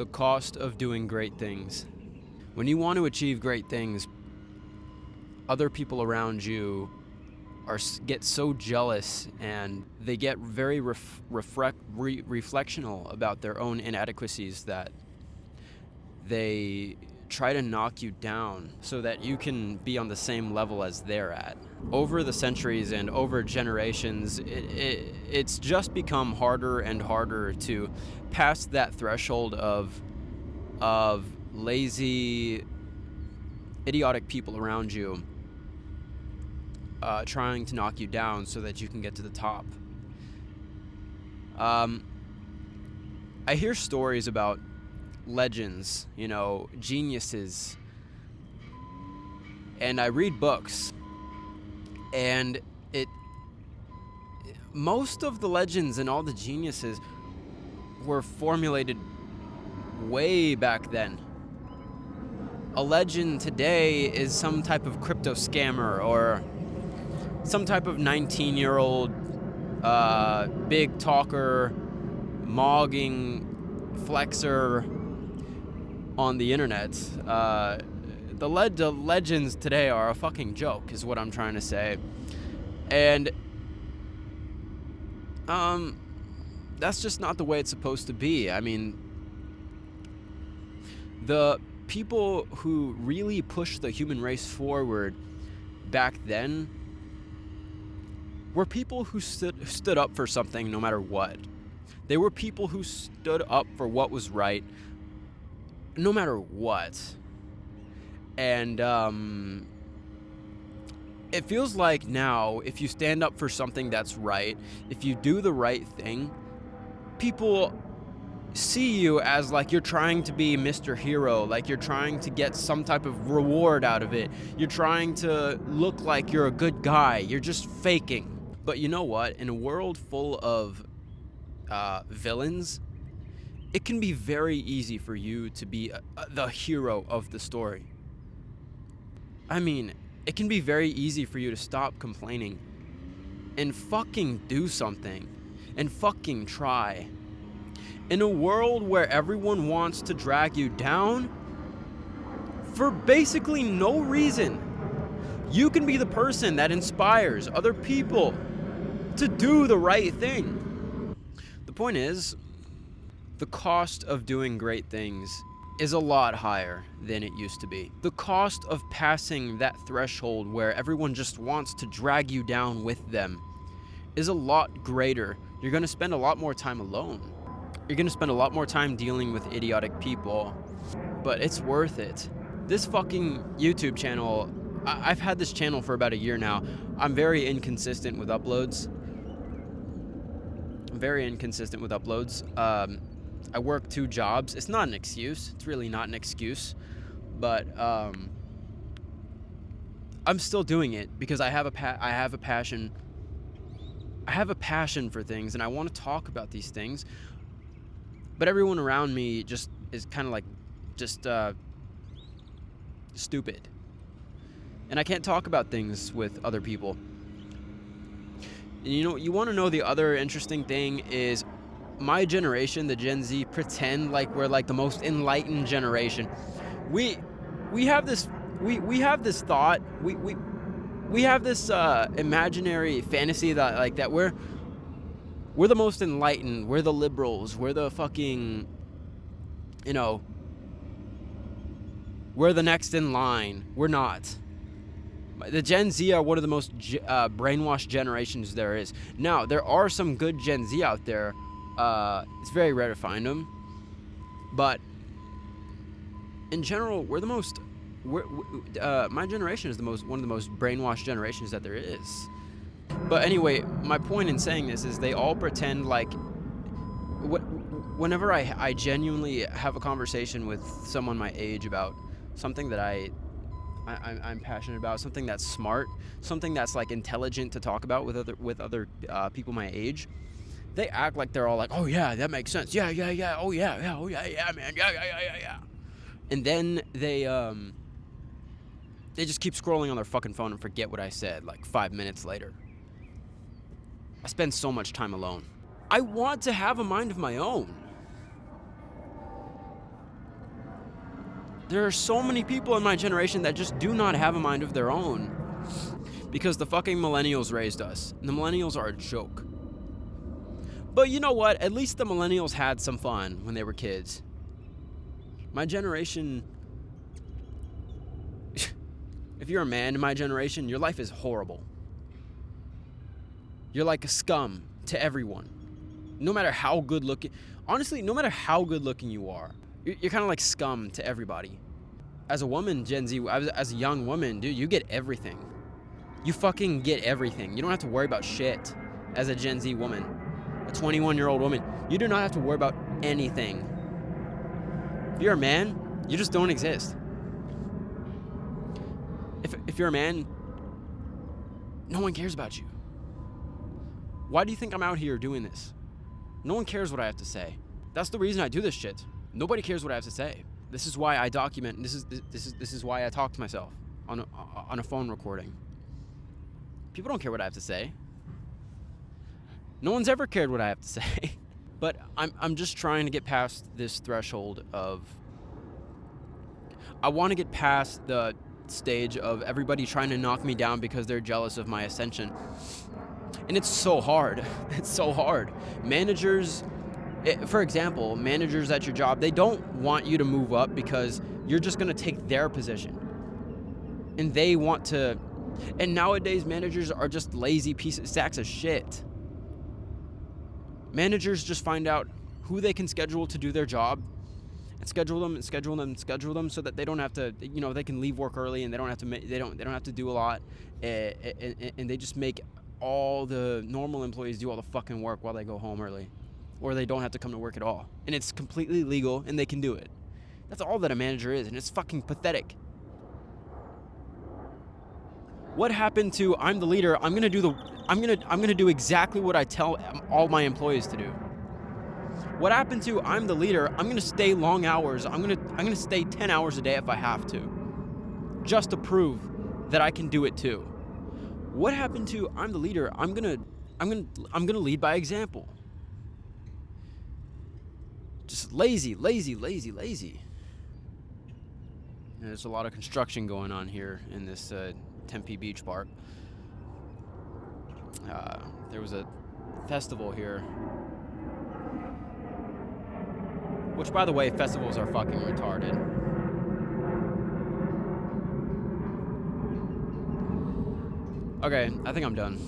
The cost of doing great things. When you want to achieve great things, other people around you get so jealous, and they get very reflectional about their own inadequacies, that they try to knock you down so that you can be on the same level as they're at. Over the centuries and over generations, it's just become harder and harder to pass that threshold of lazy, idiotic people around you trying to knock you down so that you can get to the top. I hear stories about legends, geniuses, and I read books, and most of the legends and all the geniuses were formulated way back then. A legend today is some type of crypto scammer or some type of 19-year-old big talker, mogging flexer on the internet. The legends today are a fucking joke, is what I'm trying to say. And that's just not the way it's supposed to be. I mean, the people who really pushed the human race forward back then were people who stood up for something no matter what. They were people who stood up for what was right no matter what. And it feels like now, if you stand up for something that's right, if you do the right thing, people see you as like you're trying to be Mr. Hero, like you're trying to get some type of reward out of it. You're trying to look like you're a good guy. You're just faking. But you know what? In a world full of villains, it can be very easy for you to be the hero of the story. I mean, it can be very easy for you to stop complaining and fucking do something and fucking try. In a world where everyone wants to drag you down for basically no reason, you can be the person that inspires other people to do the right thing. The point is, the cost of doing great things is a lot higher than it used to be. The cost of passing that threshold where everyone just wants to drag you down with them is a lot greater. You're going to spend a lot more time alone. You're going to spend a lot more time dealing with idiotic people, but it's worth it. This fucking YouTube channel, I've had this channel for about a year now. I'm very inconsistent with uploads. I work 2 jobs. It's not an excuse. It's really not an excuse. But I'm still doing it because I have a passion. I have a passion for things, and I want to talk about these things. But everyone around me just is kind of like just stupid. And I can't talk about things with other people. And you want to know the other interesting thing is my generation, the Gen Z, pretend like we're like the most enlightened generation. We have this thought, we have this imaginary fantasy that we're the most enlightened, we're the liberals, we're the fucking, we're the next in line. We're not. The Gen Z are one of the most brainwashed generations there is. Now, there are some good Gen Z out there. It's very rare to find them. But in general, my generation is one of the most brainwashed generations that there is. But anyway, my point in saying this is they all pretend like whenever I genuinely have a conversation with someone my age about something that I'm passionate about, something that's smart, something that's like intelligent to talk about with other people my age, they act like they're all like, oh yeah, that makes sense, yeah, oh yeah, man, yeah. And then they just keep scrolling on their fucking phone and forget what I said like 5 minutes later. I spend so much time alone. I want to have a mind of my own. There are so many people in my generation that just do not have a mind of their own. Because the fucking millennials raised us. And the millennials are a joke. But you know what? At least the millennials had some fun when they were kids. My generation... If you're a man in my generation, your life is horrible. You're like a scum to everyone. No matter how good looking... Honestly, no matter how good looking you are, you're kind of like scum to everybody. As a woman, Gen Z, as a young woman, dude, you get everything. You fucking get everything. You don't have to worry about shit as a Gen Z woman. A 21-year-old woman. You do not have to worry about anything. If you're a man, you just don't exist. If you're a man, no one cares about you. Why do you think I'm out here doing this? No one cares what I have to say. That's the reason I do this shit. Nobody cares what I have to say. This is why I document. And this is why I talk to myself on a phone recording. People don't care what I have to say. No one's ever cared what I have to say. But I'm just trying to get past this threshold of... I want to get past the stage of everybody trying to knock me down because they're jealous of my ascension. And it's so hard. It's so hard. Managers, for example, managers at your job, they don't want you to move up because you're just going to take their position. And they want to... And nowadays, managers are just lazy sacks of shit. Managers just find out who they can schedule to do their job and schedule them so that they don't have to, they can leave work early and they don't have to do a lot, and they just make all the normal employees do all the fucking work while they go home early, or they don't have to come to work at all, and it's completely legal and they can do it. That's all that a manager is, and it's fucking pathetic. What happened to I'm the leader? I'm gonna do exactly what I tell all my employees to do. What happened to I'm the leader? I'm gonna stay long hours. I'm gonna stay 10 hours a day if I have to, just to prove that I can do it too. What happened to I'm the leader? I'm gonna lead by example. Just lazy. And there's a lot of construction going on here in this Tempe Beach Park. There was a festival here. Which, by the way, festivals are fucking retarded. Okay, I think I'm done.